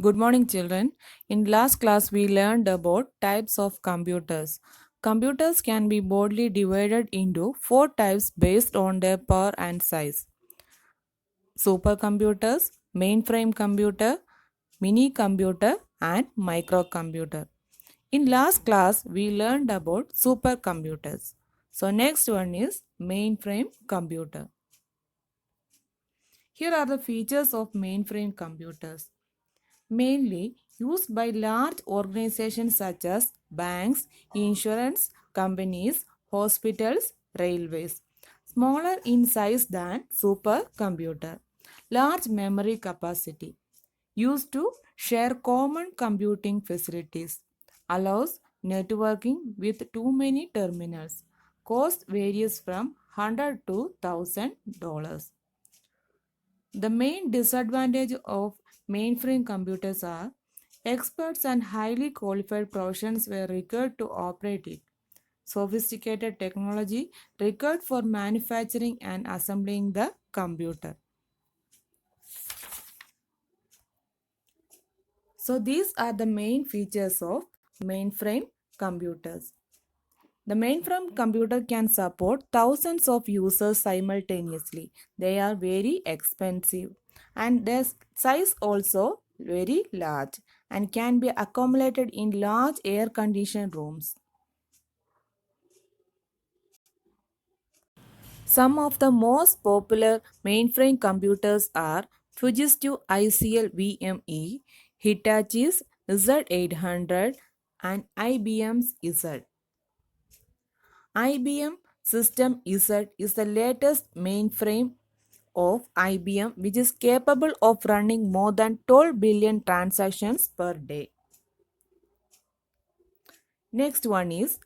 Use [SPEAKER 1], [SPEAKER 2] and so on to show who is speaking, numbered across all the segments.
[SPEAKER 1] Good morning, children. In last class, we learned about types of computers. Computers can be broadly divided into four types based on their power and size: supercomputers, mainframe computer, mini computer, and microcomputer. In last class, we learned about supercomputers. So, next one is mainframe computer. Here are the features of mainframe computers. Mainly used by large organizations such as banks, insurance companies, hospitals, railways. Smaller in size than supercomputer. Large memory capacity. Used to share common computing facilities. Allows networking with too many terminals. Cost varies from $100 to $1,000. The main disadvantage of mainframe computers are experts and highly qualified professions were required to operate it. Sophisticated technology required for manufacturing and assembling the computer. So these are the main features of mainframe computers. The mainframe computer can support thousands of users simultaneously. They are very expensive and their size also very large and can be accumulated in large air conditioned rooms. Some of the most popular mainframe computers are Fujitsu ICL VME, Hitachi's Z800 and IBM's Z. IBM System Z is the latest mainframe of IBM which is capable of running more than 12 billion transactions per day. Next one is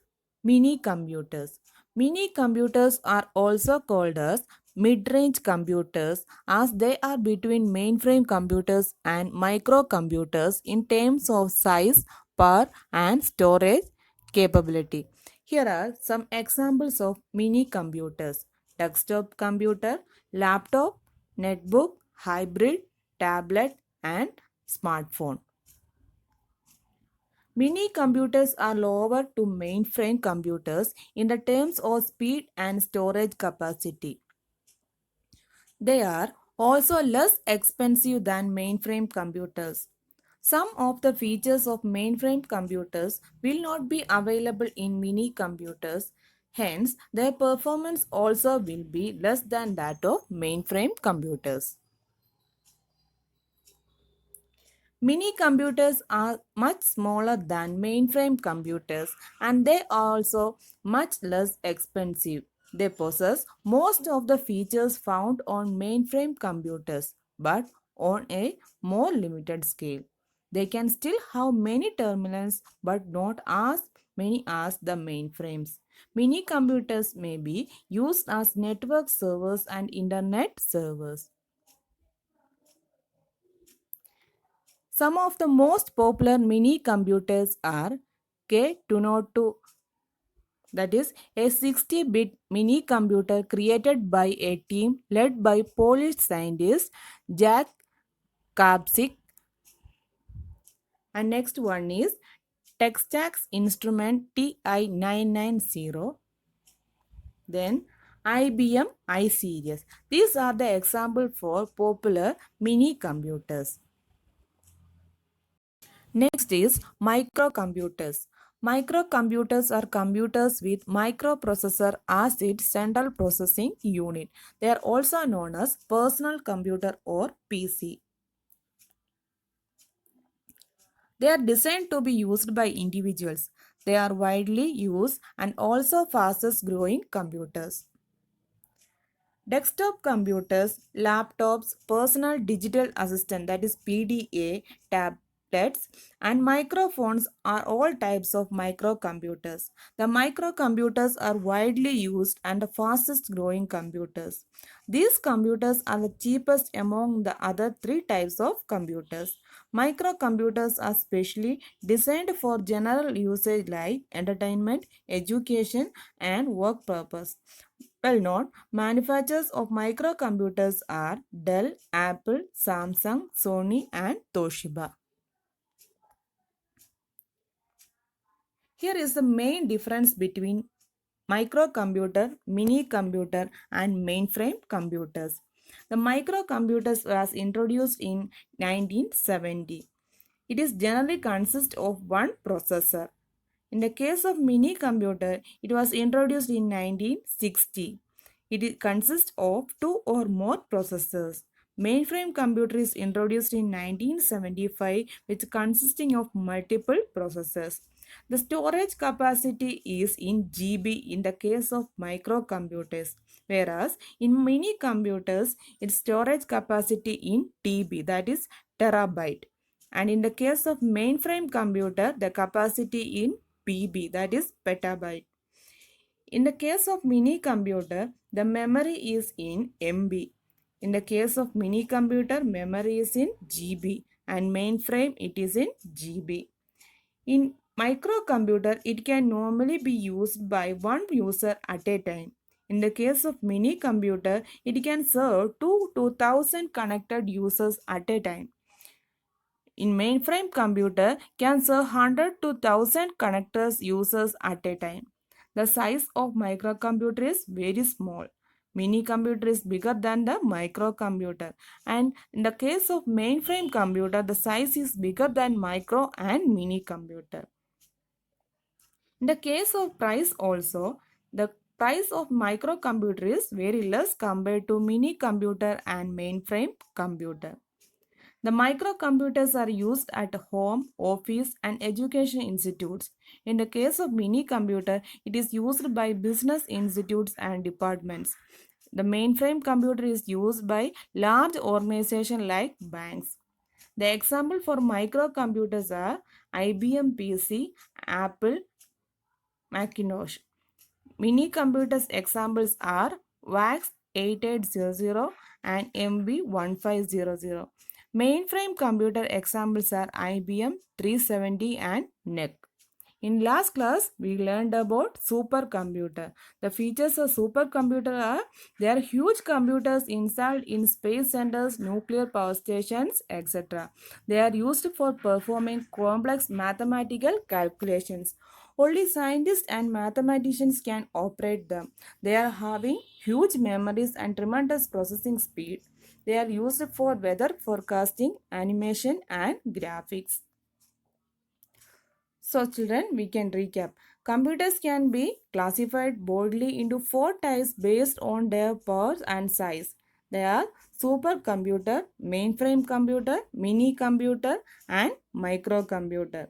[SPEAKER 1] mini computers. Mini computers are also called as mid-range computers as they are between mainframe computers and microcomputers in terms of size, power and storage capability. Here are some examples of mini computers: desktop computer, laptop, netbook, hybrid, tablet and smartphone. Mini computers are lower to mainframe computers in the terms of speed and storage capacity. They are also less expensive than mainframe computers. Some of the features of mainframe computers will not be available in mini computers, hence, their performance also will be less than that of mainframe computers. Mini computers are much smaller than mainframe computers and they are also much less expensive. They possess most of the features found on mainframe computers but on a more limited scale. They can still have many terminals but not as many as the mainframes. Mini computers may be used as network servers and internet servers. Some of the most popular mini computers are K202, that is a 60-bit mini computer created by a team led by Polish scientist Jack Kapsik. And next one is Textax Instrument TI990, then IBM iSeries. These are the example for popular mini computers. Next is microcomputers. Microcomputers are computers with microprocessor as its central processing unit. They are also known as personal computer or PC. They are designed to be used by individuals. They are widely used and also fastest growing computers. Desktop computers, laptops, personal digital assistant that is PDA, tablets and microphones are all types of microcomputers. The microcomputers are widely used and the fastest growing computers. These computers are the cheapest among the other three types of computers. Microcomputers are specially designed for general usage like entertainment, education and work purpose. Well known manufacturers of microcomputers are Dell, Apple, Samsung, Sony, and Toshiba. Here is the main difference between microcomputer, mini computer, and mainframe computers. The microcomputers was introduced in 1970. It is generally consists of one processor. In the case of mini computer, it was introduced in 1960. Consists of two or more processors. Mainframe computer is introduced in 1975, which consisting of multiple processors. The storage capacity is in GB in the case of microcomputers, whereas in mini computers, its storage capacity in TB, that is terabyte. And in the case of mainframe computer, the capacity in PB, that is petabyte. In the case of mini computer, the memory is in MB. In the case of mini computer, memory is in GB and mainframe it is in GB. In microcomputer, it can normally be used by one user at a time. In the case of mini computer, it can serve 2 to 1000 connected users at a time. In mainframe computer can serve 100 to 1000 connectors users at a time. The size of microcomputer is very small. Mini computer is bigger than the microcomputer, and in the case of mainframe computer the size is bigger than micro and mini computer. In the case of price also, the price of microcomputer is very less compared to mini computer and mainframe computer. The microcomputers are used at home, office, and education institutes. In the case of mini computer, it is used by business institutes and departments. The mainframe computer is used by large organizations like banks. The example for microcomputers are IBM PC, Apple, Macintosh. Mini computers examples are VAX 8800 and MB 1500. Mainframe computer examples are IBM 370 and NEC. In last class, we learned about supercomputer. The features of supercomputer are they are huge computers installed in space centers, nuclear power stations, etc. They are used for performing complex mathematical calculations. Only scientists and mathematicians can operate them. They are having huge memories and tremendous processing speed. They are used for weather forecasting, animation, and graphics. So children, we can recap. Computers can be classified broadly into four types based on their power and size. They are supercomputer, mainframe computer, mini computer, and microcomputer.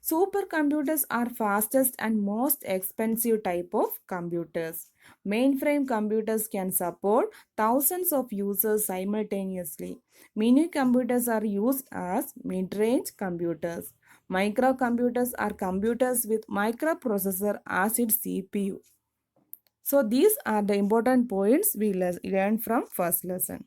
[SPEAKER 1] Supercomputers are fastest and most expensive type of computers. Mainframe computers can support thousands of users simultaneously. Mini computers are used as mid-range computers. Microcomputers are computers with microprocessor as its CPU. So these are the important points we learned from first lesson.